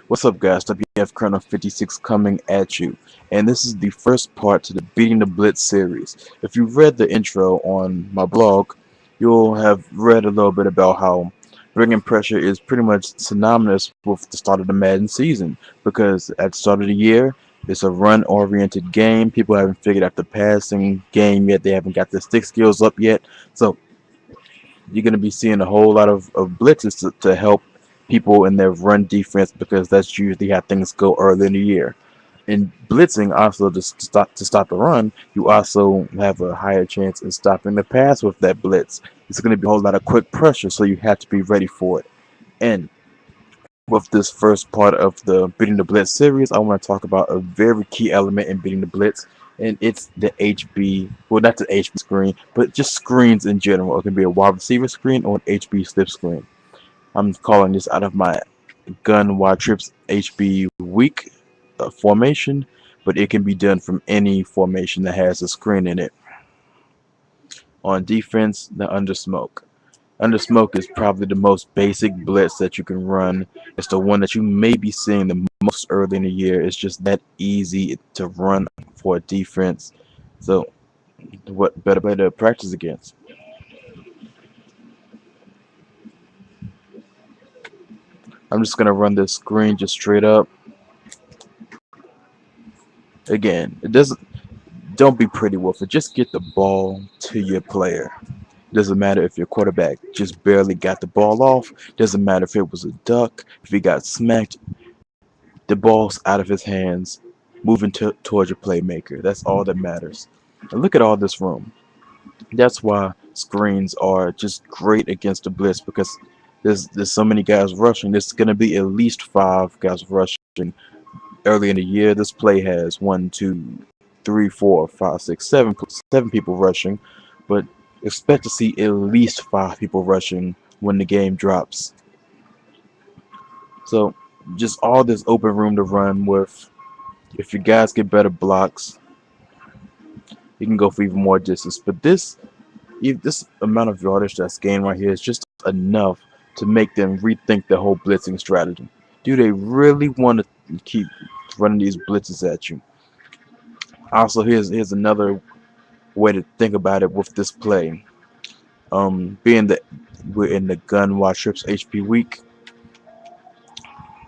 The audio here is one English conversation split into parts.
What's up, guys? WFColonel 56 coming at you, and this is the first part to the Beating the Blitz series. If you read the intro on my blog, you'll have read a little bit about how bringing pressure is pretty much synonymous with the start of the Madden season, because at the start of the year, it's a run-oriented game. People haven't figured out the passing game yet. They haven't got their stick skills up yet. So you're going to be seeing a whole lot of blitzes to help people in their run defense, because that's usually how things go early in the year. In blitzing, also to stop the run, you also have a higher chance of stopping the pass with that blitz. It's going to be a whole lot of quick pressure, so you have to be ready for it. And with this first part of the Beating the Blitz series, I want to talk about a very key element in Beating the Blitz, and it's the HB, well, not the HB screen, but just screens in general. It can be a wide receiver screen or an HB slip screen. I'm calling this out of my gun wide trips HB weak formation, but it can be done from any formation that has a screen in it. On defense, the under smoke. Under smoke is probably the most basic blitz that you can run. It's the one that you may be seeing the most early in the year. It's just that easy to run for a defense. So, what better way to practice against? I'm just gonna run this screen just straight up. Again, it doesn't. Don't be pretty with it. Just get the ball to your player. Doesn't matter if your quarterback just barely got the ball off. Doesn't matter if it was a duck. If he got smacked, the ball's out of his hands, moving towards your playmaker. That's all that matters. And look at all this room. That's why screens are just great against the blitz, because there's so many guys rushing. There's gonna be at least 5 guys rushing early in the year. This play has 1, 2, 3, 4, 5, 6, 7 people rushing, but expect to see at least 5 people rushing when the game drops. So just all this open room to run with. If your guys get better blocks, you can go for even more distance. But this amount of yardage that's gained right here is just enough to make them rethink the whole blitzing strategy. Do they really want to keep running these blitzes at you? Also, here's another way to think about it with this play. Being that we're in the gun watch trips HP week,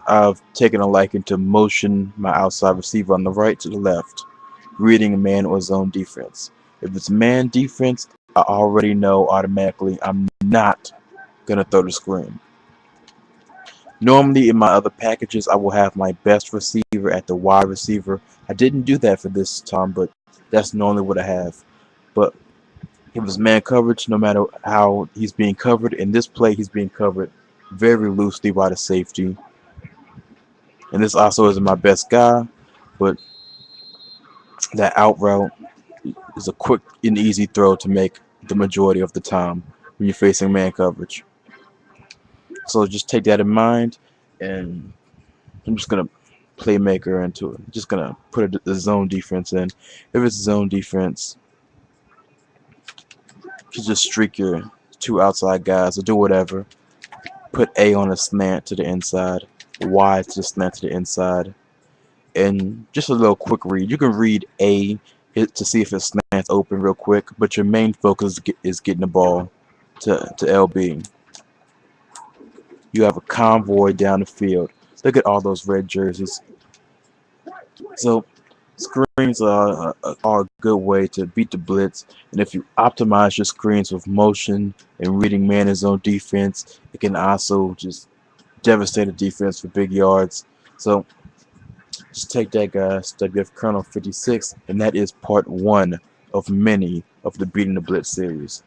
I've taken a liking to motion my outside receiver on the right to the left, reading man or zone defense. If it's man defense, I already know automatically I'm not gonna throw the screen. Normally in my other packages, I will have my best receiver at the wide receiver. I didn't do that for this time, but that's normally what I have. But if it's man coverage, no matter how he's being covered, in this play he's being covered very loosely by the safety. And this also isn't my best guy, but that out route is a quick and easy throw to make the majority of the time when you're facing man coverage. So just take that in mind, and I'm just gonna playmaker into it. Just gonna put the zone defense in. If it's zone defense, you just streak your 2 outside guys or do whatever. Put A on a slant to the inside, Y to the slant to the inside, and just a little quick read. You can read A to see if it slants open real quick, but your main focus is getting the ball to LB. You have a convoy down the field. Look at all those red jerseys. So screens are a good way to beat the blitz, and if you optimize your screens with motion and reading man and zone defense, it can also just devastate a defense for big yards. So just take that, guys. WFColonel 56, and that is part 1 of many of the Beating the Blitz series.